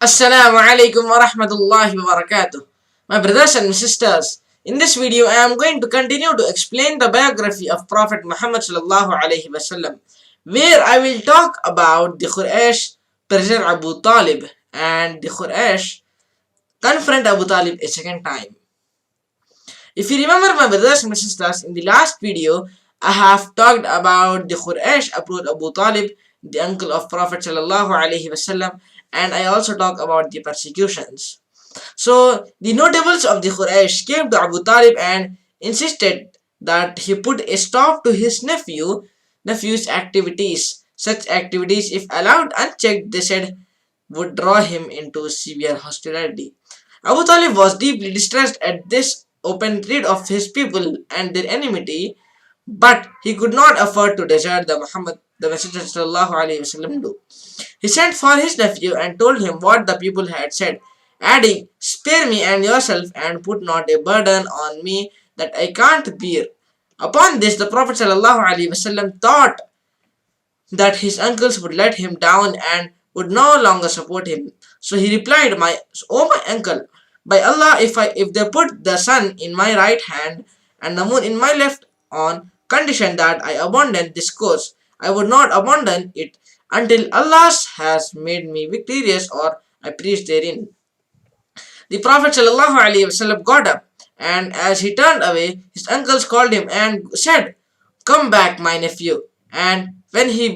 Assalamualaikum Warahmatullahi Wabarakatuh. My brothers and sisters, in this video I am going to continue to explain the biography of Prophet Muhammad sallallahu alaihi wasallam, where I will talk about the Quraish pressure Abu Talib and the Quraish confront Abu Talib a second time. If you remember, my brothers and sisters, in the last video I have talked about the Quraysh approached Abu Talib, the uncle of Prophet sallallahu alaihi wasallam, and I also talk about the persecutions. So the notables of the Quraysh came to Abu Talib and insisted that he put a stop to his nephew's activities. Such activities, if allowed unchecked, they said, would draw him into severe hostility. Abu Talib was deeply distressed at this open threat of his people and their enmity, but he could not afford to desert the Messenger sallallahu alaihi wasallam do. He sent for his nephew and told him what the people had said, adding, "Spare me and yourself, and put not a burden on me that I can't bear." Upon this, the Prophet sallallahu alaihi wasallam thought that his uncles would let him down and would no longer support him. So he replied, my uncle, by Allah, if they put the sun in my right hand and the moon in my left, on condition that I abandon this course, I would not abandon it until Allah has made me victorious or I perish therein. The Prophet ﷺ got up, and as he turned away, his uncles called him and said, "Come back, my nephew." And when he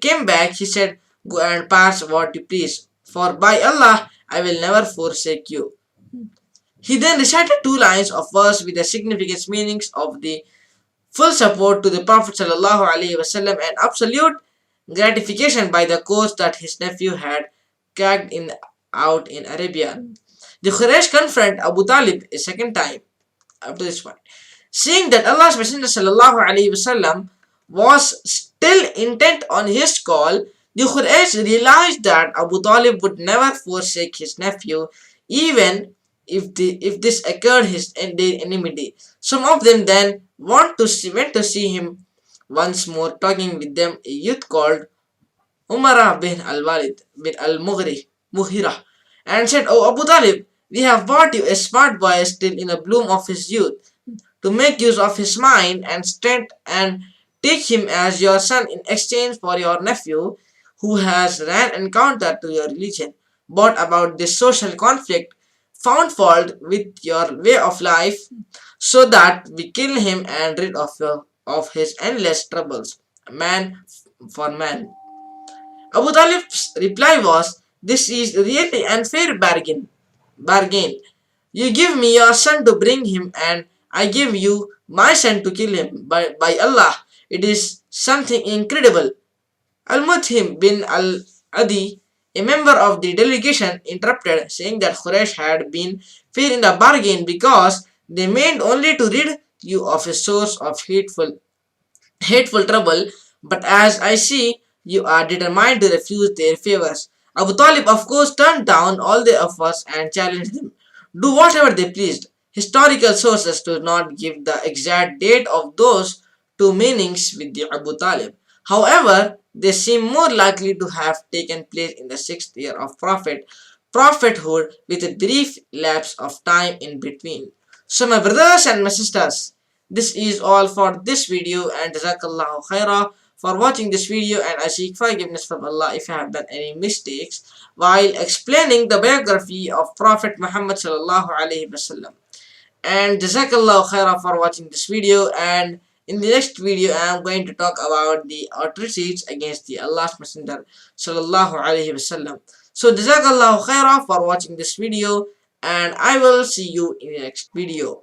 came back, he said, "Go and pass what you please, for by Allah, I will never forsake you." He then recited two lines of verse with the significant meanings of the full support to the Prophet ﷺ and absolute gratification by the course that his nephew had carried out in Arabia. The Quraysh confront Abu Talib a second time up to this point. Seeing that Allah's Messenger ﷺ was still intent on his call, the Quraysh realized that Abu Talib would never forsake his nephew, even if this occurred his enmity. Some of them then went to see him once more, talking with them a youth called Umar bin al-Walid bin al-Mughira, and said, "O Abu Talib, we have brought you a smart boy still in the bloom of his youth, to make use of his mind and strength, and take him as your son in exchange for your nephew, who has ran counter to your religion, brought about this social conflict, found fault with your way of life, so that we kill him and rid of his endless troubles, man for man." Abu Talib's reply was, "This is really unfair bargain. You give me your son to bring him, and I give you my son to kill him. By Allah, it is something incredible." Al-Muthim bin al-Adi, a member of the delegation, interrupted, saying that Quraysh had been fair in the bargain because they meant only to rid you of a source of hateful trouble, but as I see, you are determined to refuse their favors. Abu Talib, of course, turned down all their offers and challenged them. Do whatever they pleased. Historical sources do not give the exact date of those two meetings with the Abu Talib. However, they seem more likely to have taken place in the 6th year of prophethood, with a brief lapse of time in between. So my brothers and my sisters, this is all for this video, and Jazakallah Qairah for watching this video, and I seek forgiveness from Allah if I have done any mistakes while explaining the biography of Prophet Muhammad sallallahu alaihi wasallam. And Jazakallah Khairah for watching this video, and in the next video I am going to talk about the atrocities against the Allah's Messenger sallallahu alaihi wasallam. So Jazakallah Khairah for watching this video, and I will see you in the next video.